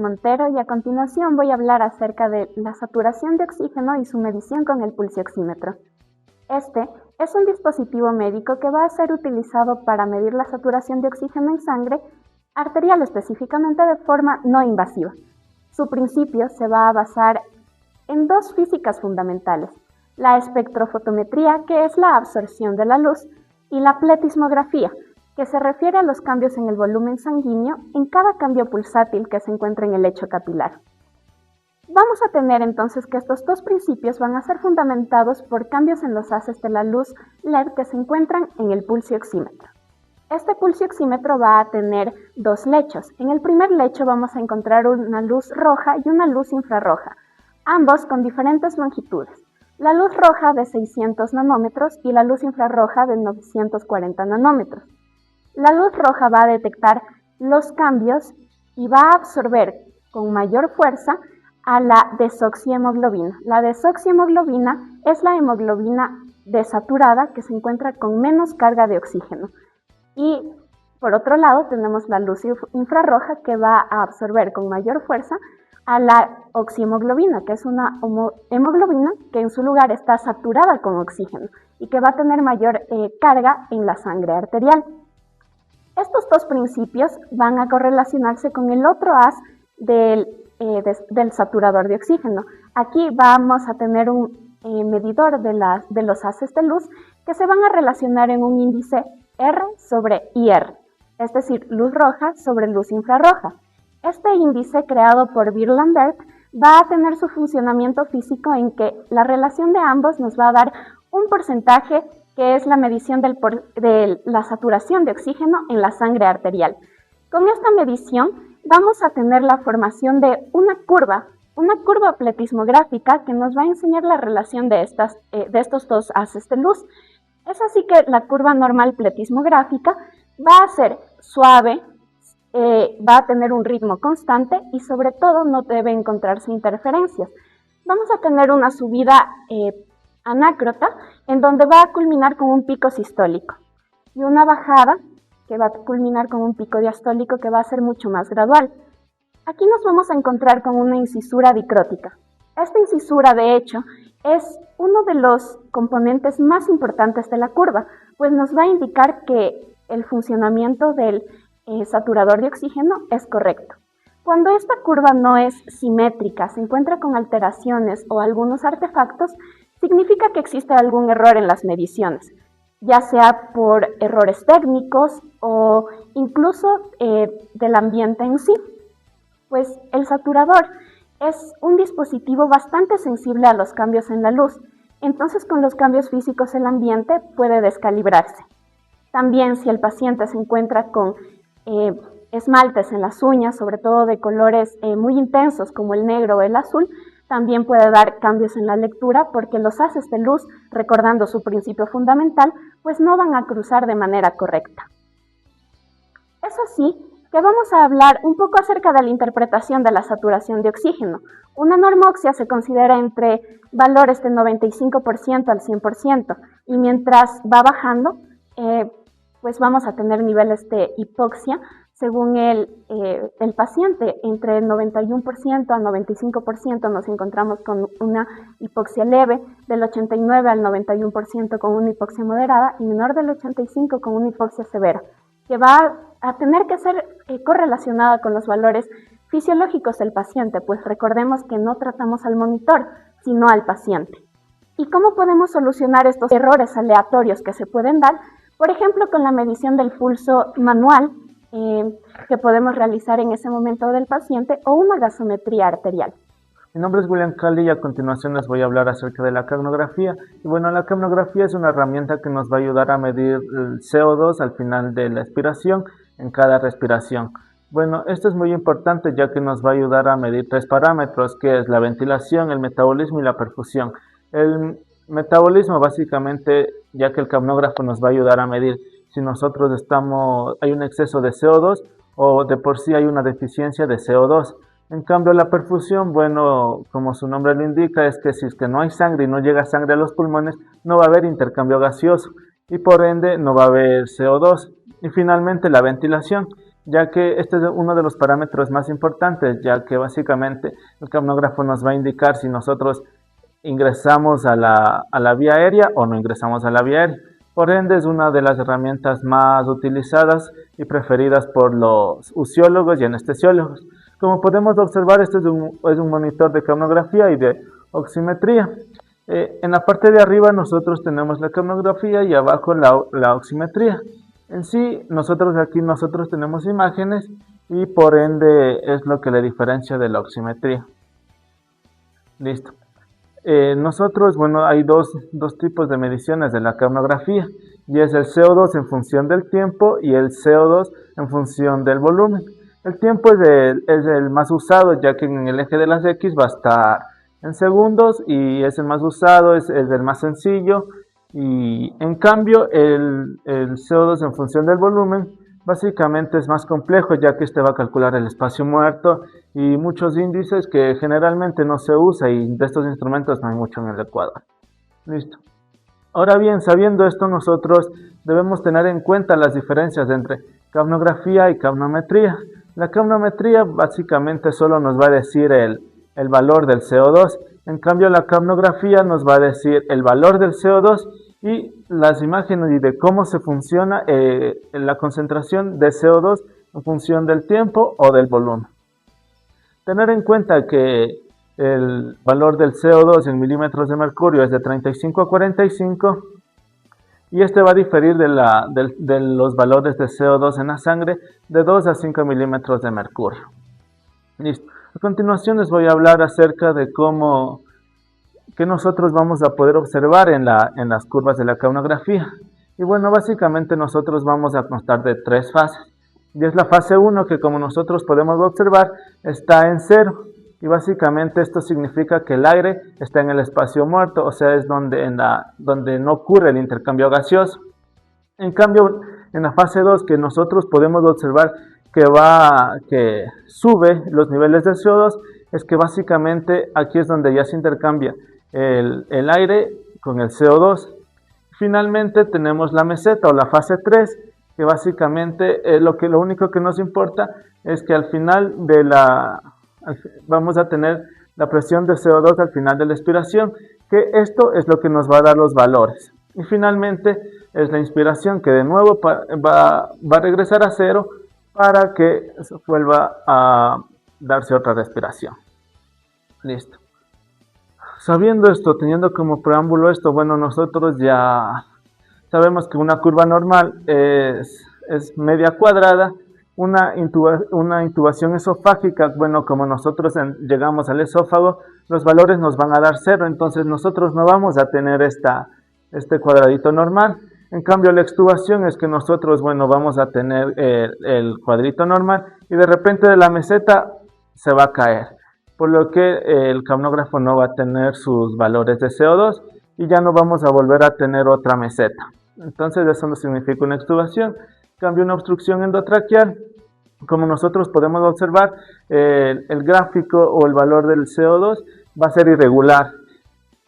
Montero y a continuación voy a hablar acerca de la saturación de oxígeno y su medición con el pulsioxímetro. Este es un dispositivo médico que va a ser utilizado para medir la saturación de oxígeno en sangre arterial específicamente de forma no invasiva. Su principio se va a basar en dos físicas fundamentales: la espectrofotometría, que es la absorción de la luz, y la pletismografía, que se refiere a los cambios en el volumen sanguíneo en cada cambio pulsátil que se encuentra en el lecho capilar. Vamos a tener entonces que estos dos principios van a ser fundamentados por cambios en los haces de la luz LED que se encuentran en el pulsioxímetro. Este pulsioxímetro va a tener dos lechos. En el primer lecho vamos a encontrar una luz roja y una luz infrarroja, ambos con diferentes longitudes. La luz roja de 600 nanómetros y la luz infrarroja de 940 nanómetros. La luz roja va a detectar los cambios y va a absorber con mayor fuerza a la desoxihemoglobina. La desoxihemoglobina es la hemoglobina desaturada que se encuentra con menos carga de oxígeno. Y por otro lado tenemos la luz infrarroja que va a absorber con mayor fuerza a la oxihemoglobina, que es una hemoglobina que en su lugar está saturada con oxígeno y que va a tener mayor carga en la sangre arterial. Estos dos principios van a correlacionarse con el otro haz del saturador de oxígeno. Aquí vamos a tener un medidor de los haces de luz que se van a relacionar en un índice R sobre IR, es decir, luz roja sobre luz infrarroja. Este índice, creado por Beer-Lambert, va a tener su funcionamiento físico en que la relación de ambos nos va a dar un porcentaje que es la medición de la saturación de oxígeno en la sangre arterial. Con esta medición vamos a tener la formación de una curva pletismográfica que nos va a enseñar la relación de estos dos haces de luz. Es así que la curva normal pletismográfica va a ser suave, va a tener un ritmo constante y sobre todo no debe encontrarse interferencias. Vamos a tener una subida anácrota en donde va a culminar con un pico sistólico y una bajada que va a culminar con un pico diastólico que va a ser mucho más gradual. Aquí nos vamos a encontrar con una incisura dicrótica. Esta incisura, de hecho, es uno de los componentes más importantes de la curva, pues nos va a indicar que el funcionamiento del saturador de oxígeno es correcto. Cuando esta curva no es simétrica, se encuentra con alteraciones o algunos artefactos, significa que existe algún error en las mediciones, ya sea por errores técnicos o incluso del ambiente en sí. Pues el saturador es un dispositivo bastante sensible a los cambios en la luz, entonces con los cambios físicos el ambiente puede descalibrarse. También si el paciente se encuentra con esmaltes en las uñas, sobre todo de colores muy intensos como el negro o el azul, también puede dar cambios en la lectura porque los haces de luz, recordando su principio fundamental, pues no van a cruzar de manera correcta. Es así que vamos a hablar un poco acerca de la interpretación de la saturación de oxígeno. Una normoxia se considera entre valores de 95% al 100% y mientras va bajando, pues vamos a tener niveles de hipoxia según el paciente. Entre el 91% al 95% nos encontramos con una hipoxia leve, del 89 al 91% con una hipoxia moderada y menor del 85% con una hipoxia severa, que va a tener que ser correlacionada con los valores fisiológicos del paciente, pues recordemos que no tratamos al monitor, sino al paciente. ¿Y cómo podemos solucionar estos errores aleatorios que se pueden dar? Por ejemplo, con la medición del pulso manual que podemos realizar en ese momento del paciente o una gasometría arterial. Mi nombre es William Cali y a continuación les voy a hablar acerca de la capnografía. Y bueno, la capnografía es una herramienta que nos va a ayudar a medir el CO2 al final de la expiración en cada respiración. Bueno, esto es muy importante ya que nos va a ayudar a medir tres parámetros, que es la ventilación, el metabolismo y la perfusión. El metabolismo básicamente, ya que el capnógrafo nos va a ayudar a medir si nosotros hay un exceso de CO2 o de por sí hay una deficiencia de CO2. En cambio, la perfusión, bueno, como su nombre lo indica, es que si es que no hay sangre y no llega sangre a los pulmones, no va a haber intercambio gaseoso y por ende no va a haber CO2. Y finalmente la ventilación, ya que este es uno de los parámetros más importantes, ya que básicamente el capnógrafo nos va a indicar si nosotros ingresamos a la vía aérea o no ingresamos a la vía aérea. Por ende, es una de las herramientas más utilizadas y preferidas por los usiólogos y anestesiólogos. Como podemos observar, este es un monitor de capnografía y de oximetría. En la parte de arriba nosotros tenemos la capnografía y abajo la oximetría. En sí, nosotros tenemos imágenes y por ende es lo que le diferencia de la oximetría. Listo. Hay dos tipos de mediciones de la capnografía, y es el CO2 en función del tiempo y el CO2 en función del volumen. El tiempo es el más usado, ya que en el eje de las X va a estar en segundos y es el más usado, es el más sencillo, y en cambio el CO2 en función del volumen básicamente es más complejo, ya que este va a calcular el espacio muerto y muchos índices que generalmente no se usa, y de estos instrumentos no hay mucho en el Ecuador. Listo. Ahora bien, sabiendo esto, nosotros debemos tener en cuenta las diferencias entre capnografía y capnometría. La capnometría básicamente solo nos va a decir el valor del CO2, en cambio la capnografía nos va a decir el valor del CO2 y las imágenes y de cómo se funciona la concentración de CO2 en función del tiempo o del volumen. Tener en cuenta que el valor del CO2 en milímetros de mercurio es de 35 a 45, y este va a diferir de los valores de CO2 en la sangre de 2 a 5 milímetros de mercurio. Listo. A continuación les voy a hablar acerca de que nosotros vamos a poder observar en las curvas de la capnografía. Y bueno, básicamente nosotros vamos a constar de 3 fases. Y es la fase 1, que como nosotros podemos observar está en 0. Y básicamente esto significa que el aire está en el espacio muerto, o sea, es donde no ocurre el intercambio gaseoso. En cambio, en la fase 2, que nosotros podemos observar que sube los niveles de CO2, es que básicamente aquí es donde ya se intercambia el aire con el CO2. Finalmente tenemos la meseta o la fase 3, que básicamente lo único que nos importa es que al final vamos a tener la presión de CO2 al final de la expiración, que esto es lo que nos va a dar los valores. Y finalmente es la inspiración, que de nuevo va a regresar a 0 para que vuelva a darse otra respiración. Listo. Sabiendo esto, teniendo como preámbulo esto, bueno, nosotros ya sabemos que una curva normal es media cuadrada. Una intubación esofágica, bueno, como nosotros llegamos al esófago, los valores nos van a dar 0, entonces nosotros no vamos a tener este cuadradito normal. En cambio, la extubación es que nosotros, bueno, vamos a tener el cuadrito normal y de repente de la meseta se va a caer, por lo que el capnógrafo no va a tener sus valores de CO2 y ya no vamos a volver a tener otra meseta. Entonces eso no significa una extubación. En cambio, una obstrucción endotraqueal, como nosotros podemos observar, el gráfico o el valor del CO2 va a ser irregular.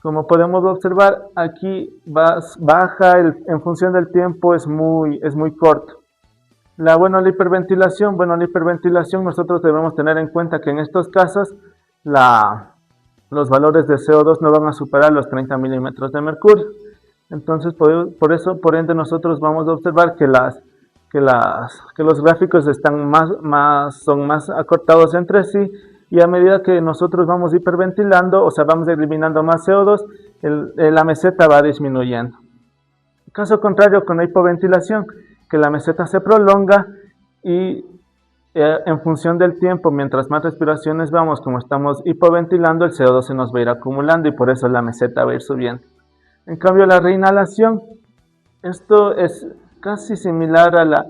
Como podemos observar, aquí baja en función del tiempo, es muy corto. La hiperventilación, nosotros debemos tener en cuenta que en estos casos los valores de CO2 no van a superar los 30 milímetros de mercurio. Entonces, por ende, nosotros vamos a observar que los gráficos son más acortados entre sí, y a medida que nosotros vamos hiperventilando, o sea, vamos eliminando más CO2, la meseta va disminuyendo. Caso contrario con la hipoventilación, que la meseta se prolonga y en función del tiempo, mientras más respiraciones vamos, como estamos hipoventilando, el CO2 se nos va a ir acumulando y por eso la meseta va a ir subiendo. En cambio, la reinhalación, esto es casi similar a la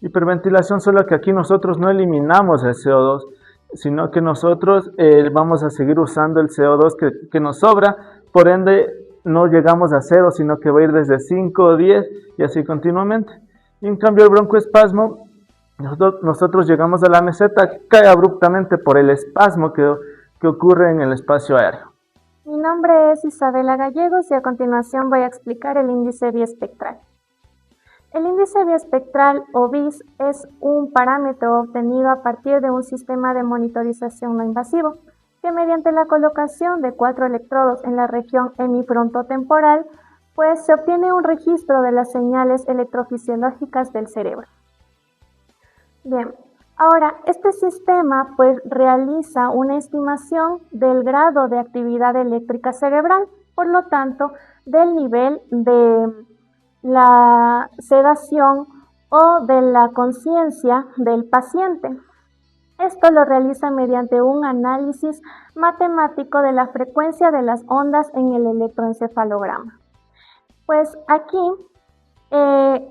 hiperventilación, solo que aquí nosotros no eliminamos el CO2, sino que nosotros vamos a seguir usando el CO2 que nos sobra, por ende no llegamos a 0, sino que va a ir desde 5 o 10 y así continuamente. Y en cambio el broncoespasmo, nosotros llegamos a la meseta, cae abruptamente por el espasmo que ocurre en el espacio aéreo. Mi nombre es Isabela Gallegos y a continuación voy a explicar el índice biespectral. El índice biespectral o BIS es un parámetro obtenido a partir de un sistema de monitorización no invasivo, que mediante la colocación de 4 electrodos en la región hemifrontotemporal, pues se obtiene un registro de las señales electrofisiológicas del cerebro. Bien, ahora este sistema pues realiza una estimación del grado de actividad eléctrica cerebral, por lo tanto, del nivel de la sedación o de la conciencia del paciente. Esto lo realiza mediante un análisis matemático de la frecuencia de las ondas en el electroencefalograma. Pues aquí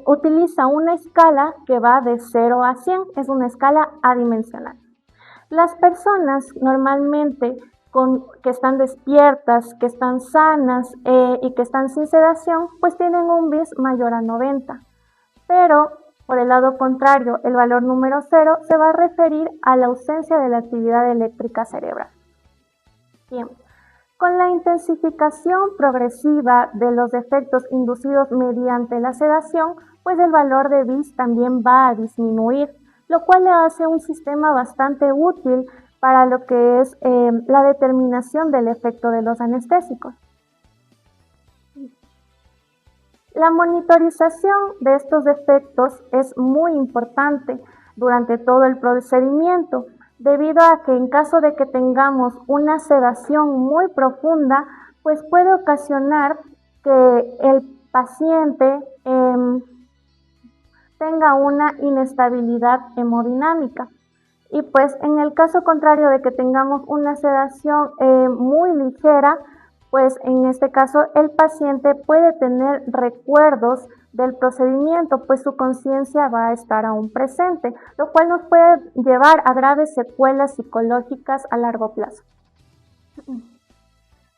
utiliza una escala que va de 0 a 100, es una escala adimensional. Las personas normalmente que están despiertas, que están sanas y que están sin sedación, pues tienen un BIS mayor a 90. Pero, por el lado contrario, el valor número 0 se va a referir a la ausencia de la actividad eléctrica cerebral. Bien, con la intensificación progresiva de los efectos inducidos mediante la sedación, pues el valor de BIS también va a disminuir, lo cual le hace un sistema bastante útil para lo que es la determinación del efecto de los anestésicos. La monitorización de estos efectos es muy importante durante todo el procedimiento, debido a que en caso de que tengamos una sedación muy profunda, pues puede ocasionar que el paciente tenga una inestabilidad hemodinámica. Y pues en el caso contrario de que tengamos una sedación muy ligera, pues en este caso el paciente puede tener recuerdos del procedimiento, pues su conciencia va a estar aún presente, lo cual nos puede llevar a graves secuelas psicológicas a largo plazo.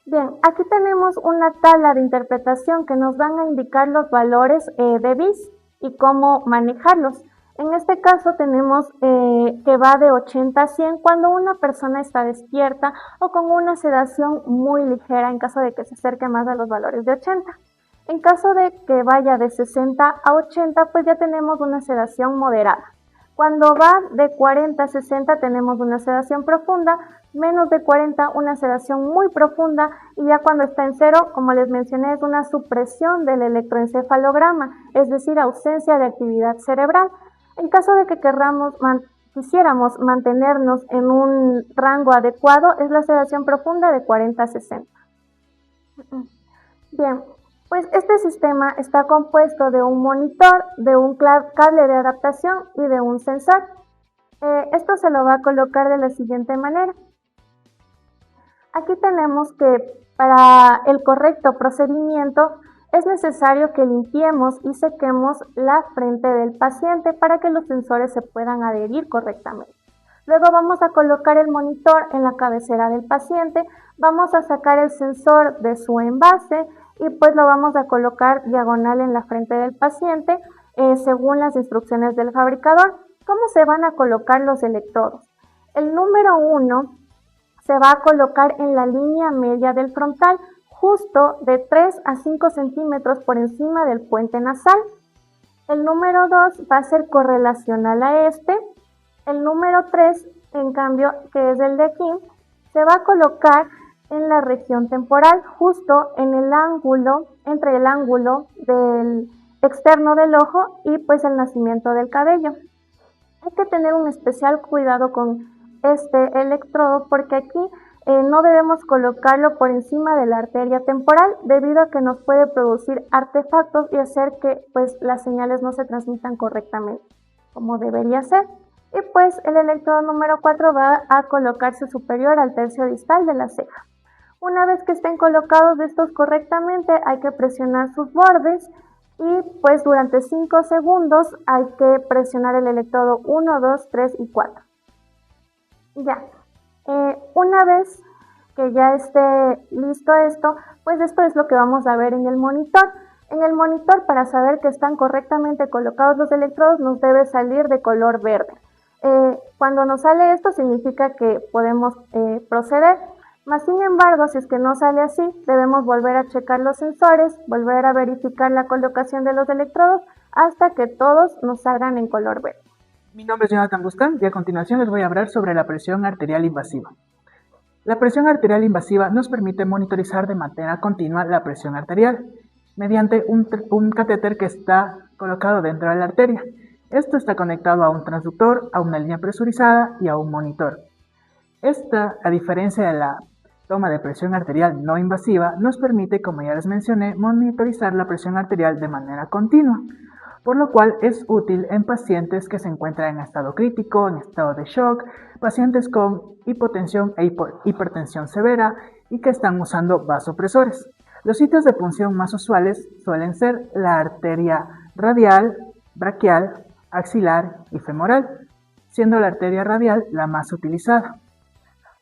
Bien, aquí tenemos una tabla de interpretación que nos van a indicar los valores de BIS y cómo manejarlos. En este caso tenemos que va de 80 a 100 cuando una persona está despierta o con una sedación muy ligera en caso de que se acerque más a los valores de 80. En caso de que vaya de 60 a 80, pues ya tenemos una sedación moderada. Cuando va de 40 a 60 tenemos una sedación profunda, menos de 40 una sedación muy profunda y ya cuando está en 0, como les mencioné, es una supresión del electroencefalograma, es decir, ausencia de actividad cerebral. En caso de que quisiéramos mantenernos en un rango adecuado, es la sedación profunda de 40 a 60. Bien, pues este sistema está compuesto de un monitor, de un cable de adaptación y de un sensor. Esto se lo va a colocar de la siguiente manera. Aquí tenemos que para el correcto procedimiento es necesario que limpiemos y sequemos la frente del paciente para que los sensores se puedan adherir correctamente. Luego vamos a colocar el monitor en la cabecera del paciente, vamos a sacar el sensor de su envase y pues lo vamos a colocar diagonal en la frente del paciente según las instrucciones del fabricador. ¿Cómo se van a colocar los electrodos? El número 1 se va a colocar en la línea media del frontal, justo de 3 a 5 centímetros por encima del puente nasal. El número 2 va a ser correlacional a este. El número 3, en cambio, que es el de aquí, se va a colocar en la región temporal, justo en el ángulo, entre el ángulo del externo del ojo y pues el nacimiento del cabello. Hay que tener un especial cuidado con este electrodo porque aquí no debemos colocarlo por encima de la arteria temporal debido a que nos puede producir artefactos y hacer que pues las señales no se transmitan correctamente como debería ser. Y pues el electrodo número 4 va a colocarse superior al tercio distal de la ceja. Una vez que estén colocados estos correctamente hay que presionar sus bordes y pues durante 5 segundos hay que presionar el electrodo 1, 2, 3 y 4. Ya. Una vez que ya esté listo esto, pues esto es lo que vamos a ver en el monitor. En el monitor, para saber que están correctamente colocados los electrodos, nos debe salir de color verde. Cuando nos sale esto significa que podemos proceder. Mas sin embargo, si es que no sale así, debemos volver a checar los sensores, volver a verificar la colocación de los electrodos hasta que todos nos salgan en color verde. Mi nombre es Jonathan Buscán y a continuación les voy a hablar sobre la presión arterial invasiva. La presión arterial invasiva nos permite monitorizar de manera continua la presión arterial mediante un catéter que está colocado dentro de la arteria. Esto está conectado a un transductor, a una línea presurizada y a un monitor. Esta, a diferencia de la toma de presión arterial no invasiva, nos permite, como ya les mencioné, monitorizar la presión arterial de manera continua, por lo cual es útil en pacientes que se encuentran en estado crítico, en estado de shock, pacientes con hipotensión e hipertensión severa y que están usando vasopresores. Los sitios de punción más usuales suelen ser la arteria radial, braquial, axilar y femoral, siendo la arteria radial la más utilizada.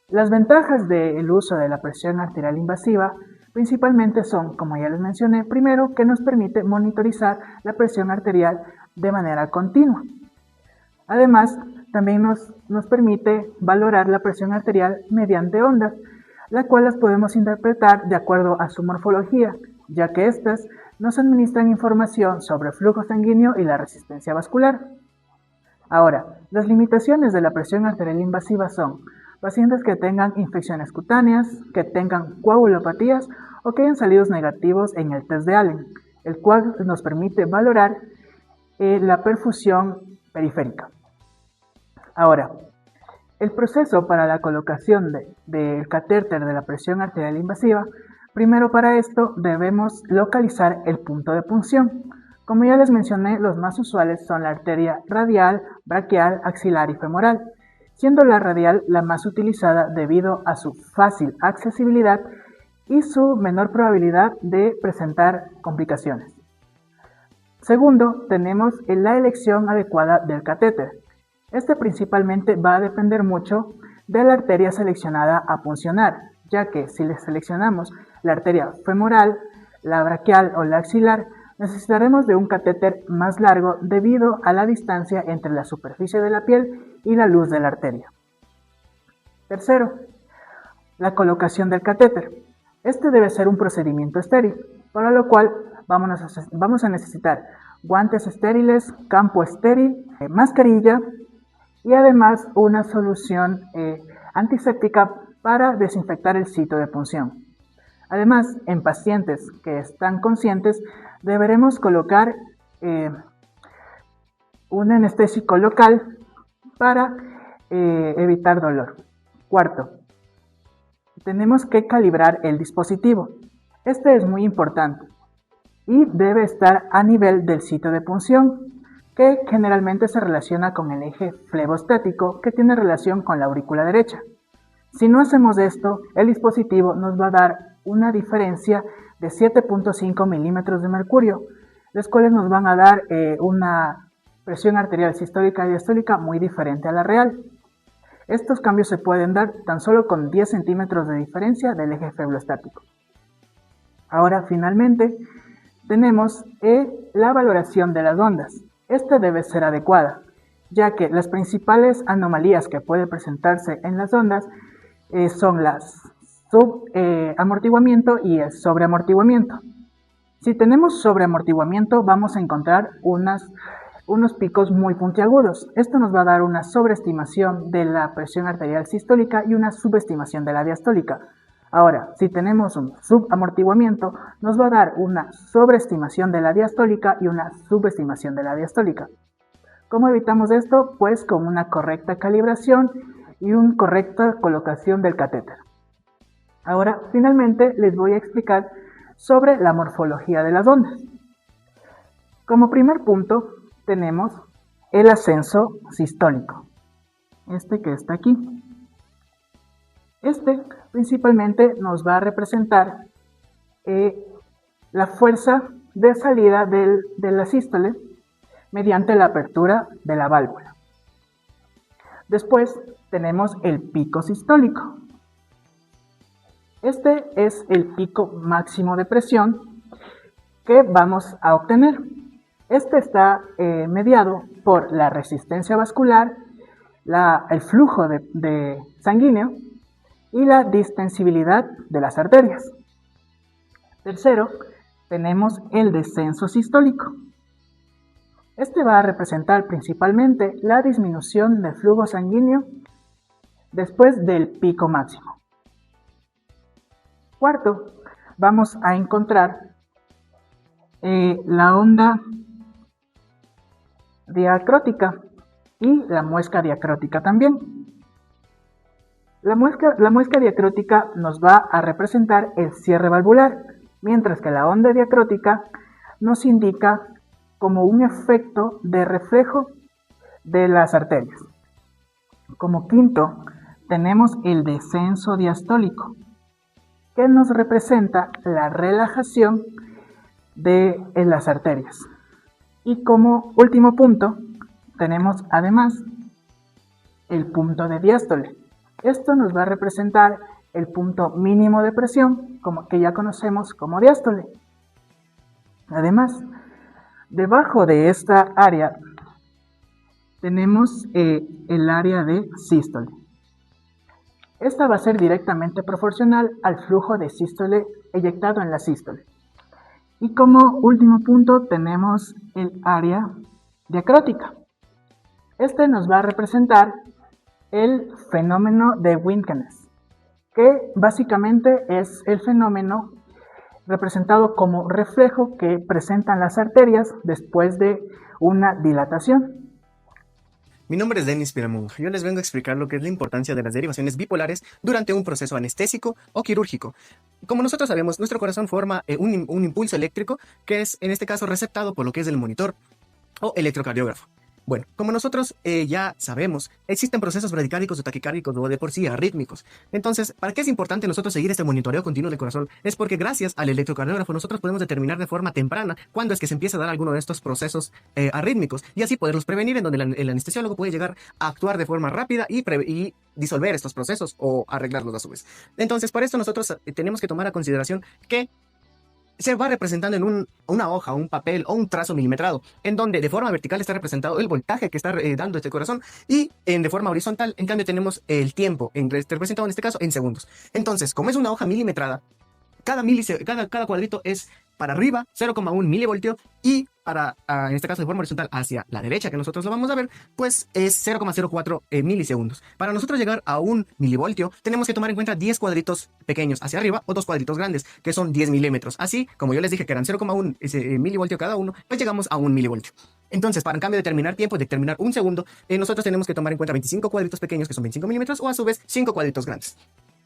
Las ventajas del uso de la presión arterial invasiva principalmente son, como ya les mencioné, primero que nos permite monitorizar la presión arterial de manera continua. Además, también nos permite valorar la presión arterial mediante ondas, las cuales podemos interpretar de acuerdo a su morfología, ya que éstas nos administran información sobre el flujo sanguíneo y la resistencia vascular. Ahora, las limitaciones de la presión arterial invasiva son pacientes que tengan infecciones cutáneas, que tengan coagulopatías o que hayan salidos negativos en el test de Allen, el cual nos permite valorar la perfusión periférica. Ahora, el proceso para la colocación del catéter de la presión arterial invasiva, primero para esto debemos localizar el punto de punción. Como ya les mencioné, los más usuales son la arteria radial, braquial, axilar y femoral, siendo la radial la más utilizada debido a su fácil accesibilidad y su menor probabilidad de presentar complicaciones. Segundo, tenemos la elección adecuada del catéter. Este principalmente va a depender mucho de la arteria seleccionada a puncionar, ya que si le seleccionamos la arteria femoral, la braquial o la axilar, necesitaremos de un catéter más largo debido a la distancia entre la superficie de la piel y la luz de la arteria. Tercero, la colocación del catéter. Este debe ser un procedimiento estéril, para lo cual vamos a necesitar guantes estériles, campo estéril, mascarilla y además una solución antiséptica para desinfectar el sitio de punción. Además, en pacientes que están conscientes, deberemos colocar un anestésico local para evitar dolor. Cuarto, tenemos que calibrar el dispositivo. Este es muy importante y debe estar a nivel del sitio de punción, que generalmente se relaciona con el eje flebostático que tiene relación con la aurícula derecha. Si no hacemos esto, el dispositivo nos va a dar una diferencia de 7.5 milímetros de mercurio, los cuales nos van a dar una presión arterial sistólica y diastólica muy diferente a la real. Estos cambios se pueden dar tan solo con 10 centímetros de diferencia del eje flebostático. Ahora, finalmente, tenemos la valoración de las ondas. Esta debe ser adecuada, ya que las principales anomalías que pueden presentarse en las ondas son las subamortiguamiento y el sobreamortiguamiento. Si tenemos sobreamortiguamiento, vamos a encontrar unos picos muy puntiagudos. Esto nos va a dar una sobreestimación de la presión arterial sistólica y una subestimación de la diastólica. Ahora, si tenemos un subamortiguamiento, nos va a dar una sobreestimación de la diastólica y una subestimación de la diastólica. ¿Cómo evitamos esto? Pues con una correcta calibración y una correcta colocación del catéter. Ahora, finalmente, les voy a explicar sobre la morfología de las ondas. Como primer punto, tenemos el ascenso sistólico, este que está aquí. Este principalmente nos va a representar la fuerza de salida de la sístole mediante la apertura de la válvula. Después tenemos el pico sistólico. Este es el pico máximo de presión que vamos a obtener. Este está mediado por la resistencia vascular, el flujo de sanguíneo y la distensibilidad de las arterias. Tercero, tenemos el descenso sistólico. Este va a representar principalmente la disminución del flujo sanguíneo después del pico máximo. Cuarto, vamos a encontrar la onda diacrótica y la muesca diacrótica también. La muesca diacrótica nos va a representar el cierre valvular, mientras que la onda diacrótica nos indica como un efecto de reflejo de las arterias. Como quinto, tenemos el descenso diastólico, que nos representa la relajación de las arterias. Y como último punto, tenemos además el punto de diástole. Esto nos va a representar el punto mínimo de presión, como que ya conocemos como diástole. Además, debajo de esta área tenemos el área de sístole. Esta va a ser directamente proporcional al flujo de sístole eyectado en la sístole. Y como último punto tenemos el área diacrótica. Este nos va a representar el fenómeno de Wynne-Kenes, que básicamente es el fenómeno representado como reflejo que presentan las arterias después de una dilatación. Mi nombre es Denis Piramonja. Yo les vengo a explicar lo que es la importancia de las derivaciones bipolares durante un proceso anestésico o quirúrgico. Como nosotros sabemos, nuestro corazón forma un impulso eléctrico que es, en este caso, receptado por lo que es el monitor o electrocardiógrafo. Bueno, como nosotros ya sabemos, existen procesos bradicárdicos o taquicárdicos o de por sí arrítmicos. Entonces, ¿para qué es importante nosotros seguir este monitoreo continuo del corazón? Es porque gracias al electrocardiógrafo nosotros podemos determinar de forma temprana cuándo es que se empieza a dar alguno de estos procesos arrítmicos y así poderlos prevenir, en donde el anestesiólogo puede llegar a actuar de forma rápida y disolver estos procesos o arreglarlos a su vez. Entonces, para esto nosotros tenemos que tomar a consideración que se va representando en una hoja, un papel o un trazo milimetrado, en donde de forma vertical está representado el voltaje que está dando este corazón y de forma horizontal, en cambio, tenemos el tiempo, representado en este caso en segundos. Entonces, como es una hoja milimetrada, cada cuadrito es para arriba 0,1 milivoltio y para, en este caso de forma horizontal hacia la derecha, que nosotros lo vamos a ver, pues es 0,04 milisegundos. Para nosotros llegar a un milivoltio, tenemos que tomar en cuenta 10 cuadritos pequeños hacia arriba o 2 cuadritos grandes, que son 10 milímetros. Así, como yo les dije que eran 0,1 milivoltio cada uno, pues llegamos a 1 milivoltio. Entonces, para en cambio determinar tiempo, determinar un segundo, nosotros tenemos que tomar en cuenta 25 cuadritos pequeños, que son 25 milímetros, o a su vez 5 cuadritos grandes.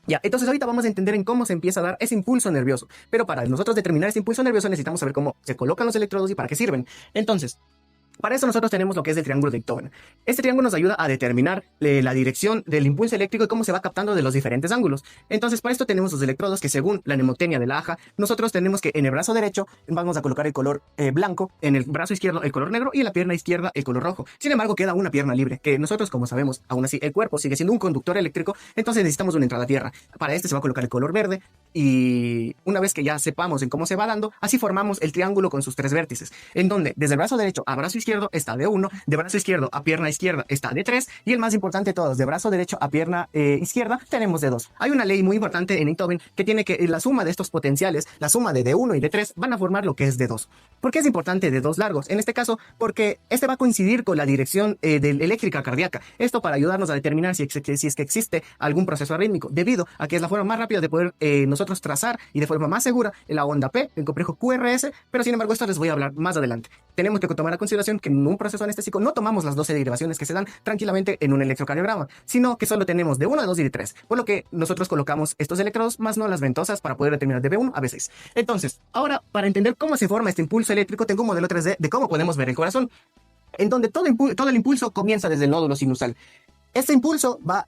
Ya, entonces ahorita vamos a entender en cómo se empieza a dar ese impulso nervioso. Pero para nosotros determinar ese impulso nervioso necesitamos saber cómo se colocan los electrodos y para qué sirven. Entonces, para eso nosotros tenemos lo que es el triángulo de Einthoven. Este triángulo nos ayuda a determinar la dirección del impulso eléctrico y cómo se va captando de los diferentes ángulos. Entonces, para esto tenemos los electrodos que, según la mnemotecnia de la aja, nosotros tenemos que en el brazo derecho vamos a colocar el color blanco, en el brazo izquierdo el color negro y en la pierna izquierda el color rojo. Sin embargo, queda una pierna libre, que nosotros, como sabemos, aún así el cuerpo sigue siendo un conductor eléctrico, entonces necesitamos una entrada a tierra. Para este se va a colocar el color verde y una vez que ya sepamos en cómo se va dando, así formamos el triángulo con sus tres vértices, en donde desde el brazo derecho a brazo izquierdo está de 1, de brazo izquierdo a pierna izquierda está de 3 y el más importante de todos, de brazo derecho a pierna izquierda tenemos de 2. Hay una ley muy importante en Einthoven que tiene que la suma de estos potenciales, la suma de D1 y de 3 van a formar lo que es de 2. ¿Por qué es importante de 2 largos? En este caso, porque este va a coincidir con la dirección de eléctrica cardíaca. Esto para ayudarnos a determinar si es que existe algún proceso arrítmico, debido a que es la forma más rápida de poder nosotros trazar y de forma más segura la onda P, el complejo QRS, pero sin embargo esto les voy a hablar más adelante. Tenemos que tomar a consideración que en un proceso anestésico no tomamos las 12 derivaciones que se dan tranquilamente en un electrocardiograma, sino que solo tenemos de 1, de 2 y de 3, por lo que nosotros colocamos estos electrodos más no las ventosas para poder determinar de B1 a B6. Entonces, ahora para entender cómo se forma este impulso eléctrico, tengo un modelo 3D de cómo podemos ver el corazón, en donde todo el impulso comienza desde el nódulo sinusal. Este impulso va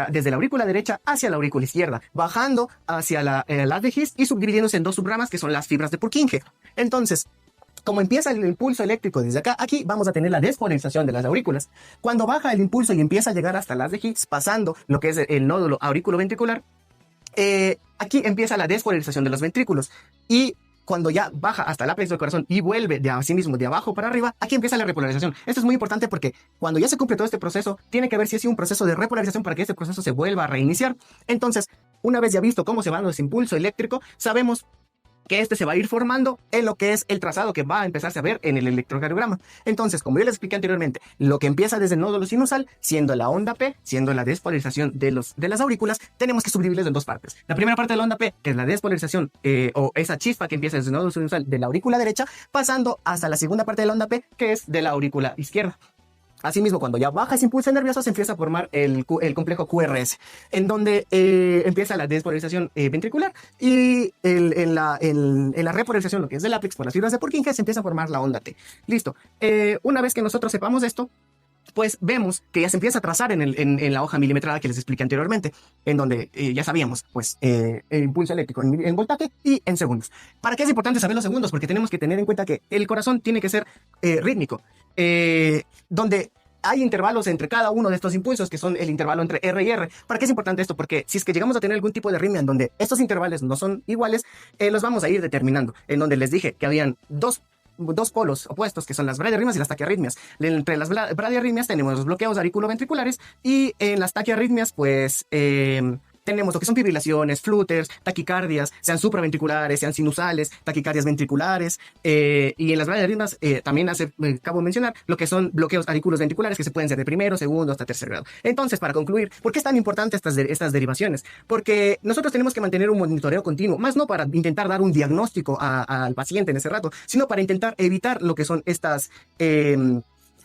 desde la aurícula derecha hacia la aurícula izquierda, bajando hacia el haz de His y subdividiéndose en dos subramas que son las fibras de Purkinje. Entonces, como empieza el impulso eléctrico desde acá, aquí vamos a tener la despolarización de las aurículas. Cuando baja el impulso y empieza a llegar hasta el haz de His, pasando lo que es el nódulo auriculoventricular, aquí empieza la despolarización de los ventrículos. Y cuando ya baja hasta el ápex del corazón y vuelve de sí mismo de abajo para arriba, aquí empieza la repolarización. Esto es muy importante porque cuando ya se cumple todo este proceso, tiene que haber si es un proceso de repolarización para que este proceso se vuelva a reiniciar. Entonces, una vez ya visto cómo se va dando ese impulso eléctrico, sabemos que este se va a ir formando en lo que es el trazado que va a empezarse a ver en el electrocardiograma. Entonces, como yo les expliqué anteriormente, lo que empieza desde el nódulo sinusal, siendo la onda P, siendo la despolarización de las aurículas, tenemos que subdividirlo en dos partes. La primera parte de la onda P, que es la despolarización o esa chispa que empieza desde el nódulo sinusal de la aurícula derecha, pasando hasta la segunda parte de la onda P, que es de la aurícula izquierda. Asimismo, cuando ya baja ese impulso nervioso, se empieza a formar el complejo QRS, en donde empieza la despolarización ventricular y en la repolarización, lo que es del ápex por las fibras de Purkinje, se empieza a formar la onda T. Listo. Una vez que nosotros sepamos esto, pues vemos que ya se empieza a trazar en la hoja milimetrada que les expliqué anteriormente, en donde ya sabíamos, pues, el impulso eléctrico en voltaje y en segundos. ¿Para qué es importante saber los segundos? Porque tenemos que tener en cuenta que el corazón tiene que ser rítmico, donde hay intervalos entre cada uno de estos impulsos, que son el intervalo entre R y R. ¿Para qué es importante esto? Porque si es que llegamos a tener algún tipo de arritmia en donde estos intervalos no son iguales, los vamos a ir determinando, en donde les dije que habían dos polos opuestos, que son las bradiarritmias y las taquiarritmias. Entre las bradiarritmias tenemos los bloqueos auriculoventriculares y en las taquiarritmias, pues, tenemos lo que son fibrilaciones, flutters, taquicardias, sean supraventriculares, sean sinusales, taquicardias ventriculares, y en las bradiarritmias también acabo de mencionar lo que son bloqueos auriculoventriculares, que se pueden ser de primero, segundo, hasta tercer grado. Entonces, para concluir, ¿por qué es tan importante estas derivaciones? Porque nosotros tenemos que mantener un monitoreo continuo, más no para intentar dar un diagnóstico al paciente en ese rato, sino para intentar evitar lo que son estas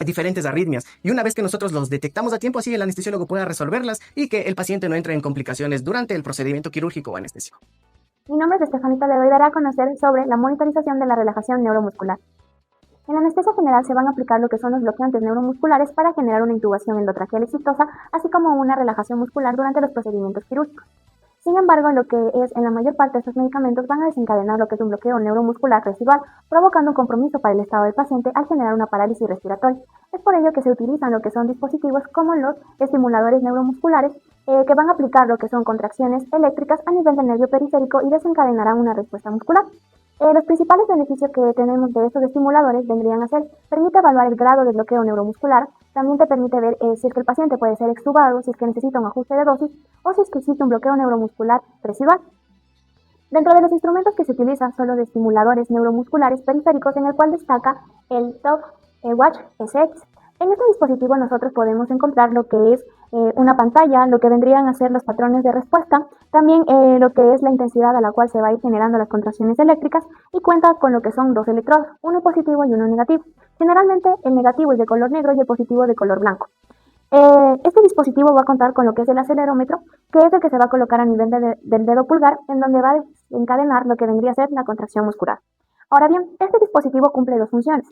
diferentes arritmias. Y una vez que nosotros los detectamos a tiempo, así el anestesiólogo pueda resolverlas y que el paciente no entre en complicaciones durante el procedimiento quirúrgico o anestésico. Mi nombre es Estefanita, le voy a dar a conocer sobre la monitorización de la relajación neuromuscular. En la anestesia general se van a aplicar lo que son los bloqueantes neuromusculares para generar una intubación endotraqueal exitosa, así como una relajación muscular durante los procedimientos quirúrgicos. Sin embargo, lo que es en la mayor parte de estos medicamentos van a desencadenar lo que es un bloqueo neuromuscular residual, provocando un compromiso para el estado del paciente al generar una parálisis respiratoria. Es por ello que se utilizan lo que son dispositivos como los estimuladores neuromusculares, que van a aplicar lo que son contracciones eléctricas a nivel del nervio periférico y desencadenarán una respuesta muscular. Los principales beneficios que tenemos de estos estimuladores vendrían a ser: permite evaluar el grado de bloqueo neuromuscular, también te permite ver si es que el paciente puede ser extubado, si es que necesita un ajuste de dosis o si es que existe un bloqueo neuromuscular residual. Dentro de los instrumentos que se utilizan son los estimuladores neuromusculares periféricos, en el cual destaca el TOF Watch SX. En este dispositivo nosotros podemos encontrar lo que es una pantalla, lo que vendrían a ser los patrones de respuesta, también lo que es la intensidad a la cual se va a ir generando las contracciones eléctricas, y cuenta con lo que son dos electrodos, uno positivo y uno negativo. Generalmente el negativo es de color negro y el positivo de color blanco. Este dispositivo va a contar con lo que es el acelerómetro, que es el que se va a colocar a nivel del dedo pulgar, en donde va a desencadenar lo que vendría a ser la contracción muscular. Ahora bien, este dispositivo cumple dos funciones.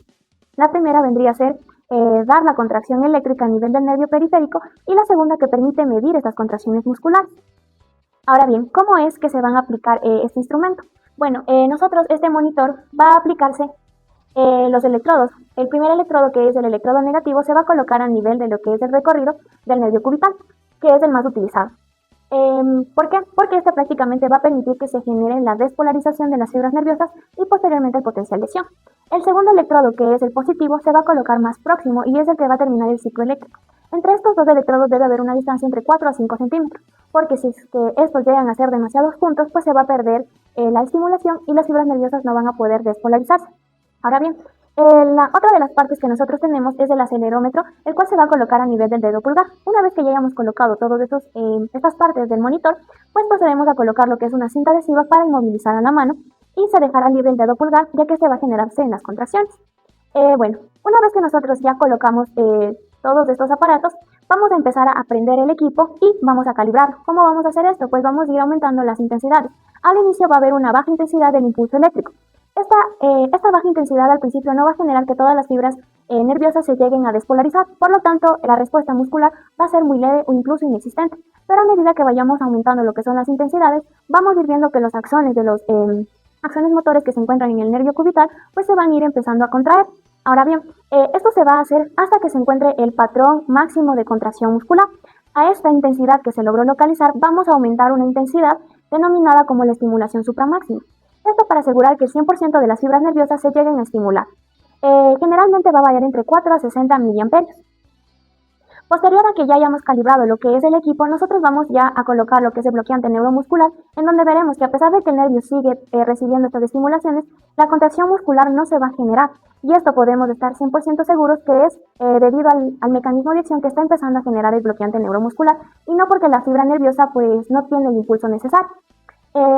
La primera vendría a ser dar la contracción eléctrica a nivel del nervio periférico, y la segunda que permite medir estas contracciones musculares. Ahora bien, ¿cómo es que se van a aplicar este instrumento? Bueno, este monitor va a aplicarse los electrodos. El primer electrodo, que es el electrodo negativo, se va a colocar a nivel de lo que es el recorrido del nervio cubital, que es el más utilizado. ¿Por qué? Porque este prácticamente va a permitir que se genere la despolarización de las fibras nerviosas y posteriormente el potencial lesión. El segundo electrodo, que es el positivo, se va a colocar más próximo y es el que va a terminar el ciclo eléctrico. Entre estos dos electrodos debe haber una distancia entre 4 a 5 centímetros, porque si es que estos llegan a ser demasiados juntos, pues se va a perder la estimulación y las fibras nerviosas no van a poder despolarizarse. Ahora bien, la otra de las partes que nosotros tenemos es el acelerómetro, el cual se va a colocar a nivel del dedo pulgar. Una vez que ya hayamos colocado todas estas partes del monitor, pues procedemos a colocar lo que es una cinta adhesiva para inmovilizar a la mano y se dejará libre el dedo pulgar, ya que se va a generarse en las contracciones. Bueno, una vez que nosotros ya colocamos todos estos aparatos, vamos a empezar a prender el equipo y vamos a calibrarlo. ¿Cómo vamos a hacer esto? Pues vamos a ir aumentando las intensidades. Al inicio va a haber una baja intensidad del impulso eléctrico. Esta baja intensidad al principio no va a generar que todas las fibras nerviosas se lleguen a despolarizar, por lo tanto la respuesta muscular va a ser muy leve o incluso inexistente. Pero a medida que vayamos aumentando lo que son las intensidades, vamos a ir viendo que los axones de los axones motores que se encuentran en el nervio cubital pues se van a ir empezando a contraer. Ahora bien, esto se va a hacer hasta que se encuentre el patrón máximo de contracción muscular. A esta intensidad que se logró localizar vamos a aumentar una intensidad denominada como la estimulación supramáxima. Esto para asegurar que el 100% de las fibras nerviosas se lleguen a estimular. Generalmente va a variar entre 4 a 60 miliamperios. Posterior a que ya hayamos calibrado lo que es el equipo, nosotros vamos ya a colocar lo que es el bloqueante neuromuscular, en donde veremos que a pesar de que el nervio sigue recibiendo estas estimulaciones, la contracción muscular no se va a generar. Y esto podemos estar 100% seguros que es debido al mecanismo de acción que está empezando a generar el bloqueante neuromuscular y no porque la fibra nerviosa pues no tiene el impulso necesario.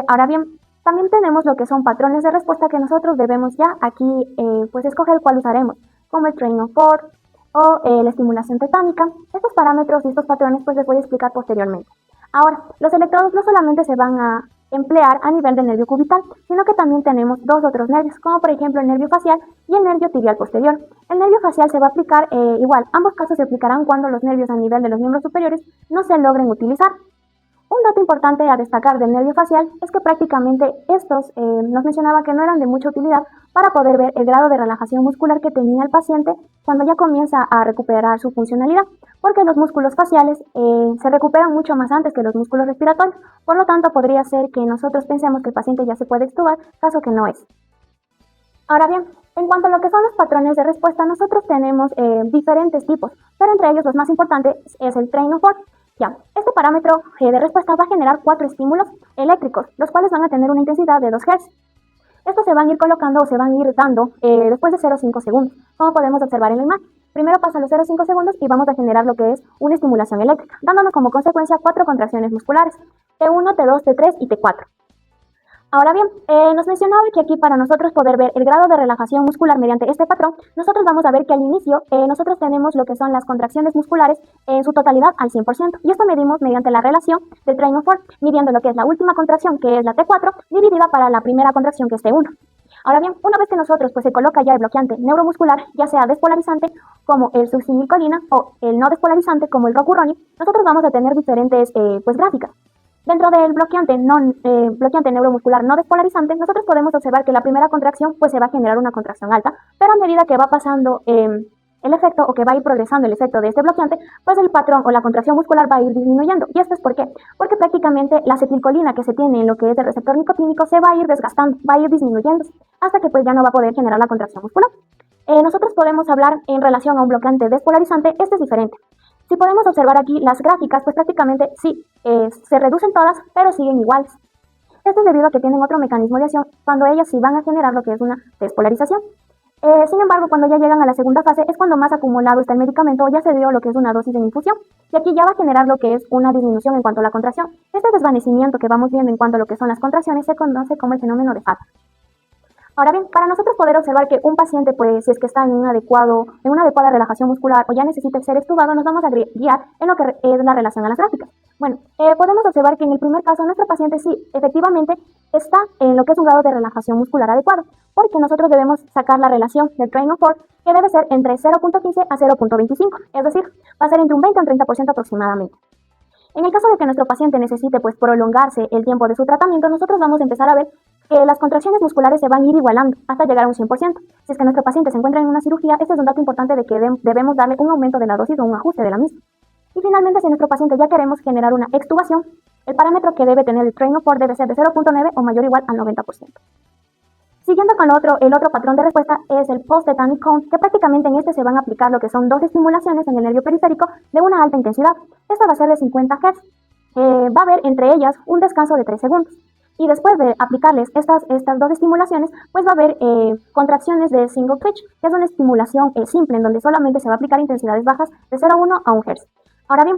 Ahora bien, también tenemos lo que son patrones de respuesta que nosotros debemos ya aquí pues escoger cuál usaremos, como el train of thought o la estimulación tetánica. Estos parámetros y estos patrones pues les voy a explicar posteriormente. Ahora, los electrodos no solamente se van a emplear a nivel del nervio cubital, sino que también tenemos dos otros nervios, como por ejemplo el nervio facial y el nervio tibial posterior. El nervio facial se va a aplicar igual, ambos casos se aplicarán cuando los nervios a nivel de los miembros superiores no se logren utilizar. Un dato importante a destacar del nervio facial es que prácticamente estos nos mencionaba que no eran de mucha utilidad para poder ver el grado de relajación muscular que tenía el paciente cuando ya comienza a recuperar su funcionalidad, porque los músculos faciales se recuperan mucho más antes que los músculos respiratorios, por lo tanto podría ser que nosotros pensemos que el paciente ya se puede extubar, caso que no es. Ahora bien, en cuanto a lo que son los patrones de respuesta, nosotros tenemos diferentes tipos, pero entre ellos los más importantes es el train of thought. Ya, este parámetro de respuesta va a generar 4 estímulos eléctricos, los cuales van a tener una intensidad de 2 Hz. Estos se van a ir colocando o se van a ir dando después de 0,5 segundos, como podemos observar en la imagen. Primero pasan los 0,5 segundos y vamos a generar lo que es una estimulación eléctrica, dándonos como consecuencia 4 contracciones musculares, T1, T2, T3 y T4. Ahora bien, nos mencionaba que aquí para nosotros poder ver el grado de relajación muscular mediante este patrón, nosotros vamos a ver que al inicio nosotros tenemos lo que son las contracciones musculares en su totalidad al 100%. Y esto medimos mediante la relación del train of thought, midiendo lo que es la última contracción, que es la T4, dividida para la primera contracción, que es T1. Ahora bien, una vez que nosotros pues se coloca ya el bloqueante neuromuscular, ya sea despolarizante como el succinilcolina o el no despolarizante como el rocuronium, nosotros vamos a tener diferentes pues gráficas. Dentro del bloqueante neuromuscular no despolarizante, nosotros podemos observar que la primera contracción pues se va a generar una contracción alta, pero a medida que va pasando el efecto o que va a ir progresando el efecto de este bloqueante, pues el patrón o la contracción muscular va a ir disminuyendo. ¿Y esto es por qué? Porque prácticamente la acetilcolina que se tiene en lo que es el receptor nicotínico se va a ir desgastando, va a ir disminuyendo, hasta que pues ya no va a poder generar la contracción muscular. Nosotros podemos hablar en relación a un bloqueante despolarizante, este es diferente. Si podemos observar aquí las gráficas, pues prácticamente sí, se reducen todas, pero siguen iguales. Esto es debido a que tienen otro mecanismo de acción cuando ellas sí van a generar lo que es una despolarización. Sin embargo, cuando ya llegan a la segunda fase es cuando más acumulado está el medicamento o ya se dio lo que es una dosis de infusión. Y aquí ya va a generar lo que es una disminución en cuanto a la contracción. Este desvanecimiento que vamos viendo en cuanto a lo que son las contracciones se conoce como el fenómeno de Fata. Ahora bien, para nosotros poder observar que un paciente, pues, si es que está en una adecuada relajación muscular o ya necesita ser extubado, nos vamos a guiar en lo que es la relación a las gráficas. Bueno, podemos observar que en el primer caso nuestro paciente sí, efectivamente, está en lo que es un grado de relajación muscular adecuado, porque nosotros debemos sacar la relación del train of thought, que debe ser entre 0.15 a 0.25, es decir, va a ser entre un 20 a un 30% aproximadamente. En el caso de que nuestro paciente necesite pues prolongarse el tiempo de su tratamiento, nosotros vamos a empezar a ver que las contracciones musculares se van a ir igualando hasta llegar a un 100%. Si es que nuestro paciente se encuentra en una cirugía, este es un dato importante de que debemos darle un aumento de la dosis o un ajuste de la misma. Y finalmente, si nuestro paciente ya queremos generar una extubación, el parámetro que debe tener el train of thought debe ser de 0.9 o mayor o igual al 90%. Siguiendo con el otro patrón de respuesta es el post-tetanic count, que prácticamente en este se van a aplicar lo que son 2 estimulaciones en el nervio periférico de una alta intensidad. Esta va a ser de 50 Hz. Va a haber entre ellas un descanso de 3 segundos. Y después de aplicarles estas 2 estimulaciones, pues va a haber contracciones de single twitch, que es una estimulación simple en donde solamente se va a aplicar intensidades bajas de 0,1 a 1 Hz. Ahora bien,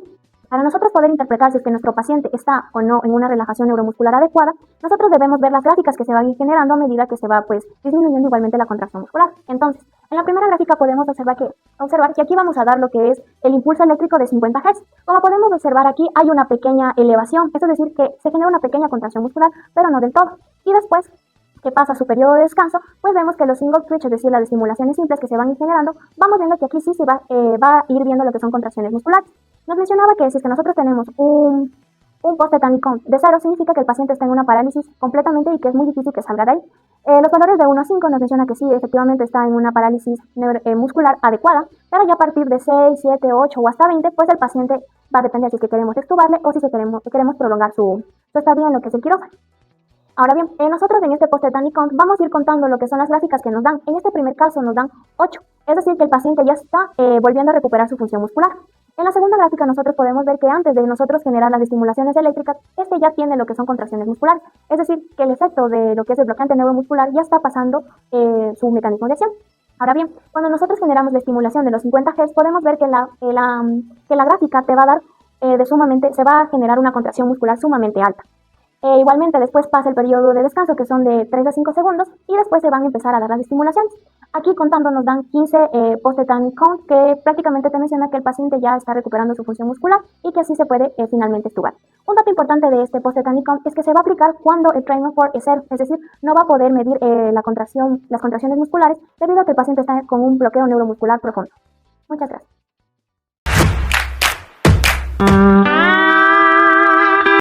para nosotros poder interpretar si es que nuestro paciente está o no en una relajación neuromuscular adecuada, nosotros debemos ver las gráficas que se van a ir generando a medida que se va pues disminuyendo igualmente la contracción muscular. Entonces, en la primera gráfica podemos observar que aquí vamos a dar lo que es el impulso eléctrico de 50 Hz. Como podemos observar aquí hay una pequeña elevación, eso es decir que se genera una pequeña contracción muscular, pero no del todo. Y después que pasa su periodo de descanso, pues vemos que los single twitch, es decir, las estimulaciones simples que se van a ir generando, vamos viendo que aquí sí se va a ir viendo lo que son contracciones musculares. Nos mencionaba que si es que nosotros tenemos un post-tetanic count de 0, significa que el paciente está en una parálisis completamente y que es muy difícil que salga de ahí. Los valores de 1 a 5 nos menciona que sí, efectivamente está en una parálisis muscular adecuada, pero ya a partir de 6, 7, 8 o hasta 20, pues el paciente va a depender si es que queremos extubarle o si queremos prolongar su estadía en lo que es el quirófano. Ahora bien, nosotros en este post-tetanic count vamos a ir contando lo que son las gráficas que nos dan. En este primer caso nos dan 8, es decir que el paciente ya está volviendo a recuperar su función muscular. En la segunda gráfica nosotros podemos ver que antes de nosotros generar las estimulaciones eléctricas, este ya tiene lo que son contracciones musculares. Es decir, que el efecto de lo que es el bloqueante neuromuscular ya está pasando su mecanismo de acción. Ahora bien, cuando nosotros generamos la estimulación de los 50 Hz, podemos ver que la gráfica te va a dar se va a generar una contracción muscular sumamente alta. Igualmente después pasa el periodo de descanso, que son de 3 a 5 segundos, y después se van a empezar a dar las estimulaciones. Aquí contando nos dan 15 post-tetanic count, que prácticamente te menciona que el paciente ya está recuperando su función muscular y que así se puede finalmente extubar. Un dato importante de este post-tetanic count es que se va a aplicar cuando el trauma for es decir, no va a poder medir las contracciones musculares debido a que el paciente está con un bloqueo neuromuscular profundo. Muchas gracias.